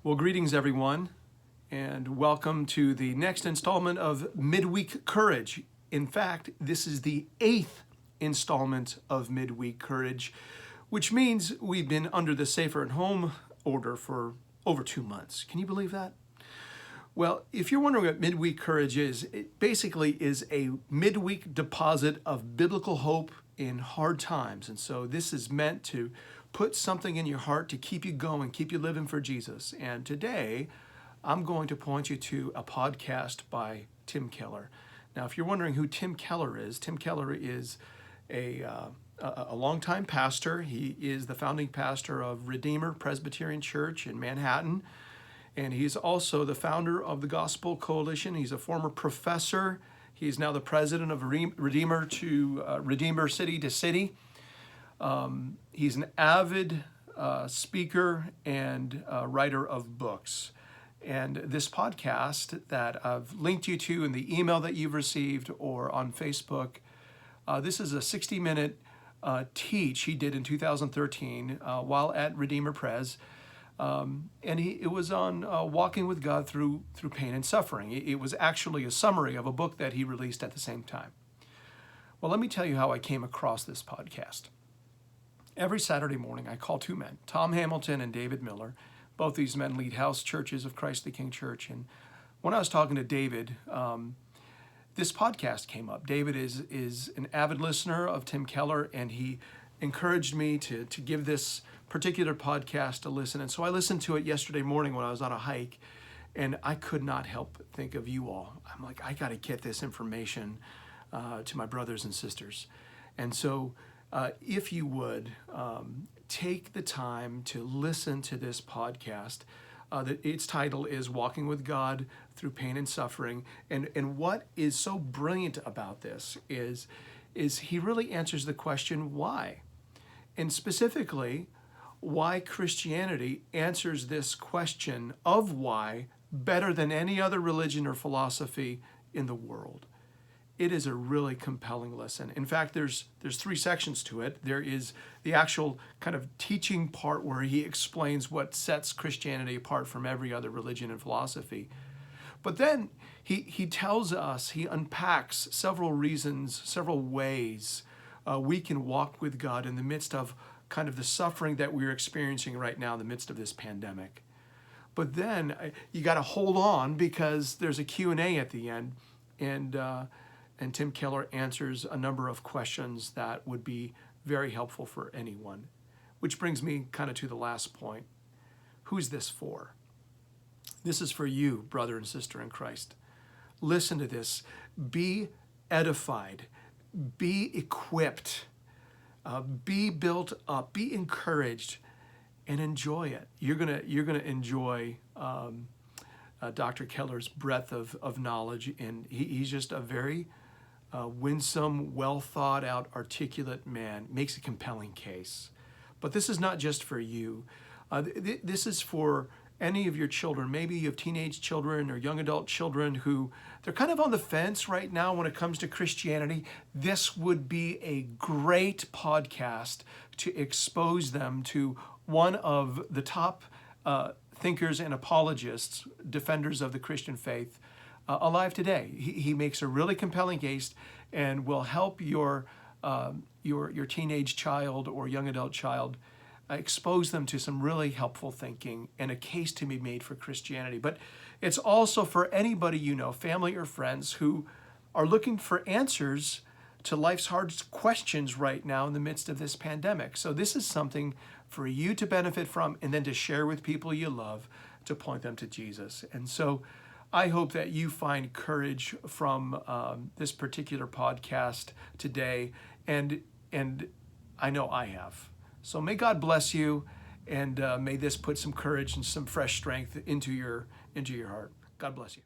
Well, greetings everyone, and welcome to the next installment of Midweek Courage. In fact, this is the 8th installment of Midweek Courage, which means we've been under the Safer at Home order for over 2 months. Can you believe that? Well, if you're wondering what Midweek Courage is, it basically is a midweek deposit of biblical hope in hard times. And so this is meant to put something in your heart to keep you going, keep you living for Jesus. And today, I'm going to point you to a podcast by Tim Keller. Now, if you're wondering who Tim Keller is a longtime pastor. He is the founding pastor of Redeemer Presbyterian Church in Manhattan. And he's also the founder of the Gospel Coalition. He's a former professor. He's now the president of Redeemer City to City. He's an avid speaker and writer of books. And this podcast that I've linked you to in the email that you've received or on Facebook, this is a 60-minute teach he did in 2013 while at Redeemer Pres. And it was on walking with God through pain and suffering. It was actually a summary of a book that he released at the same time. Well, let me tell you how I came across this podcast. Every Saturday morning, I call two men, Tom Hamilton and David Miller. Both these men lead house churches of Christ the King Church. And when I was talking to David, this podcast came up. David is an avid listener of Tim Keller, and he encouraged me to give this particular podcast a listen. And so I listened to it yesterday morning when I was on a hike, and I could not help but think of you all. I'm like, I got to get this information to my brothers and sisters. And so if you would take the time to listen to this podcast, its title is Walking with God Through Pain and Suffering. And what is so brilliant about this is he really answers the question, why? And specifically, why Christianity answers this question of why better than any other religion or philosophy in the world. It is a really compelling lesson. In fact, there's 3 sections to it. There is the actual kind of teaching part where he explains what sets Christianity apart from every other religion and philosophy. But then he tells us, he unpacks several reasons, several ways we can walk with God in the midst of kind of the suffering that we're experiencing right now in the midst of this pandemic. But then you got to hold on, because there's a Q&A at the end, and Tim Keller answers a number of questions that would be very helpful for anyone. Which brings me kind of to the last point. Who's this for? This is for you, brother and sister in Christ. Listen to this. Be edified. Be equipped. Be built up. Be encouraged, and enjoy it. You're gonna enjoy Dr. Keller's breadth of knowledge, and he's just a very winsome, well thought out, articulate man. Makes a compelling case. But this is not just for you. This is for any of your children. Maybe you have teenage children or young adult children who they're kind of on the fence right now when it comes to Christianity. This would be a great podcast to expose them to one of the top thinkers and apologists, defenders of the Christian faith, alive today. He makes a really compelling case and will help your teenage child or young adult child expose them to some really helpful thinking and a case to be made for Christianity. But it's also for anybody you know, family or friends, who are looking for answers to life's hard questions right now in the midst of this pandemic. So this is something for you to benefit from, and then to share with people you love, to point them to Jesus. And so I hope that you find courage from this particular podcast today, and I know I have. So may God bless you, and may this put some courage and some fresh strength into your heart. God bless you.